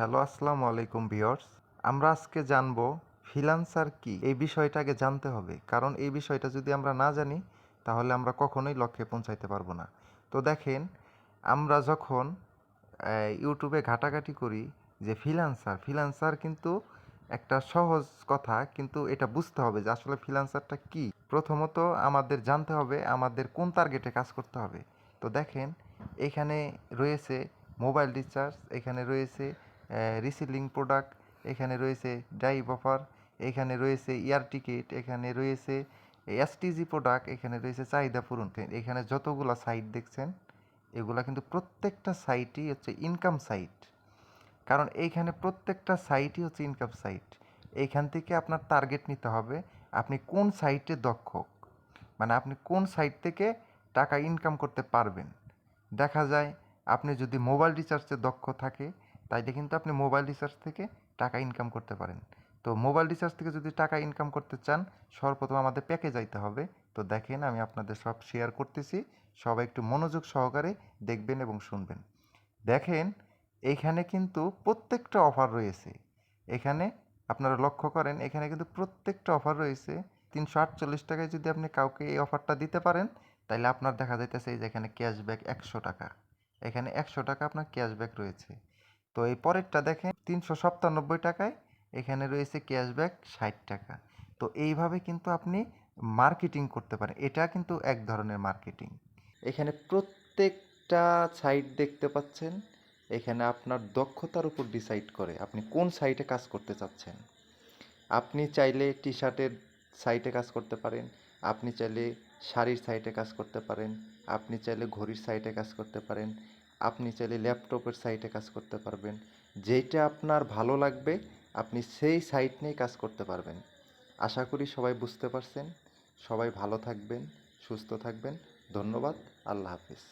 Hello, আসসালামু আলাইকুম viewers. আমরা আজকে জানবো ফ্রিল্যান্সার কি। এই বিষয়টা আগে জানতে হবে, কারণ এই বিষয়টা যদি আমরা না জানি তাহলে আমরা কখনোই লক্ষ্যে পৌঁছাইতে পারবো না। তো দেখেন, আমরা যখন ইউটিউবে ঘাটাঘাটি করি যে ফ্রিল্যান্সার কিন্তু একটা সহজ কথা, কিন্তু এটা বুঝতে হবে যে আসলে ফ্রিল্যান্সারটা কি। প্রথমত আমাদের জানতে হবে আমাদের কোন টার্গেটে কাজ করতে হবে। তো দেখেন, এখানে রয়েছে মোবাইল রিচার্জ, এখানে রয়েছে রিসেলিং প্রোডাক্ট, এখানে রয়েছে ড্রাইভ অফার, এখানে রয়েছে এয়ার টিকিট, এখানে রয়েছে এসটিজি প্রোডাক্ট, এখানে রয়েছে চাহিদা পূরণ। এখানে যতগুলো সাইট দেখছেন এগুলা কিন্তু প্রত্যেকটা সাইটই হচ্ছে ইনকাম সাইট, কারণ এইখানে প্রত্যেকটা সাইটই হচ্ছে ইনকাম সাইট। এইখান থেকে আপনার টার্গেট নিতে হবে আপনি কোন সাইটে দক্ষ, মানে আপনি কোন সাইট থেকে টাকা ইনকাম করতে পারবেন। দেখা যায় আপনি যদি মোবাইল রিচার্জে দক্ষ থাকে তাইলে কিন্তু আপনি মোবাইল রিচার্জ থেকে টাকা ইনকাম করতে পারেন। তো মোবাইল রিচার্জ থেকে যদি টাকা ইনকাম করতে চান, সর্বপ্রথম আমাদের প্যাকে যাইতে হবে। তো দেখেন, আমি আপনাদের সব শেয়ার করতেছি, সবাই একটু মনোযোগ সহকারে দেখবেন এবং শুনবেন। দেখেন, এইখানে কিন্তু প্রত্যেকটা অফার রয়েছে। এখানে আপনারা লক্ষ্য করেন, এখানে কিন্তু প্রত্যেকটা অফার রয়েছে। 348 টাকায় যদি আপনি কাউকে এই অফারটা দিতে পারেন, তাহলে আপনার দেখা যাইতেছে এই যে এখানে ক্যাশব্যাক 100 টাকা, এখানে 100 টাকা আপনার ক্যাশব্যাক রয়েছে। তো এই পরেরটা দেখেন, 397 টাকায় এখানে রয়েছে ক্যাশব্যাক 60 টাকা। তো এইভাবে কিন্তু আপনি মার্কেটিং করতে পারেন, এটা কিন্তু এক ধরনের মার্কেটিং। এখানে প্রত্যেকটা সাইট দেখতে পাচ্ছেন, এখানে আপনার দক্ষতার উপর ডিসাইড করে আপনি কোন সাইটে কাজ করতে চাচ্ছেন। আপনি চাইলে টি শার্টের সাইটে কাজ করতে পারেন, আপনি চাইলে শাড়ির সাইটে কাজ করতে পারেন, আপনি চাইলে ঘড়ির সাইটে কাজ করতে পারেন, আপনি চাইলে ল্যাপটপের সাইটে কাজ করতে পারবেন। যেইটা আপনার ভালো লাগবে আপনি সেই সাইট নিয়ে কাজ করতে পারবেন। আশা করি সবাই বুঝতে পারছেন। সবাই ভালো থাকবেন, সুস্থ থাকবেন। ধন্যবাদ। আল্লাহ হাফিজ।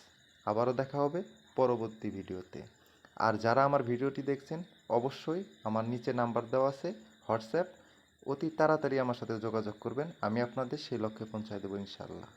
আবারও দেখা হবে পরবর্তী ভিডিওতে। আর যারা আমার ভিডিওটি দেখছেন, অবশ্যই আমার নিচে নাম্বার দেওয়া আছে হোয়াটসঅ্যাপ, অতি তাড়াতাড়ি আমার সাথে যোগাযোগ করবেন। আমি আপনাদের সেই লক্ষ্যে পৌঁছায় দেবো ইনশাআল্লাহ।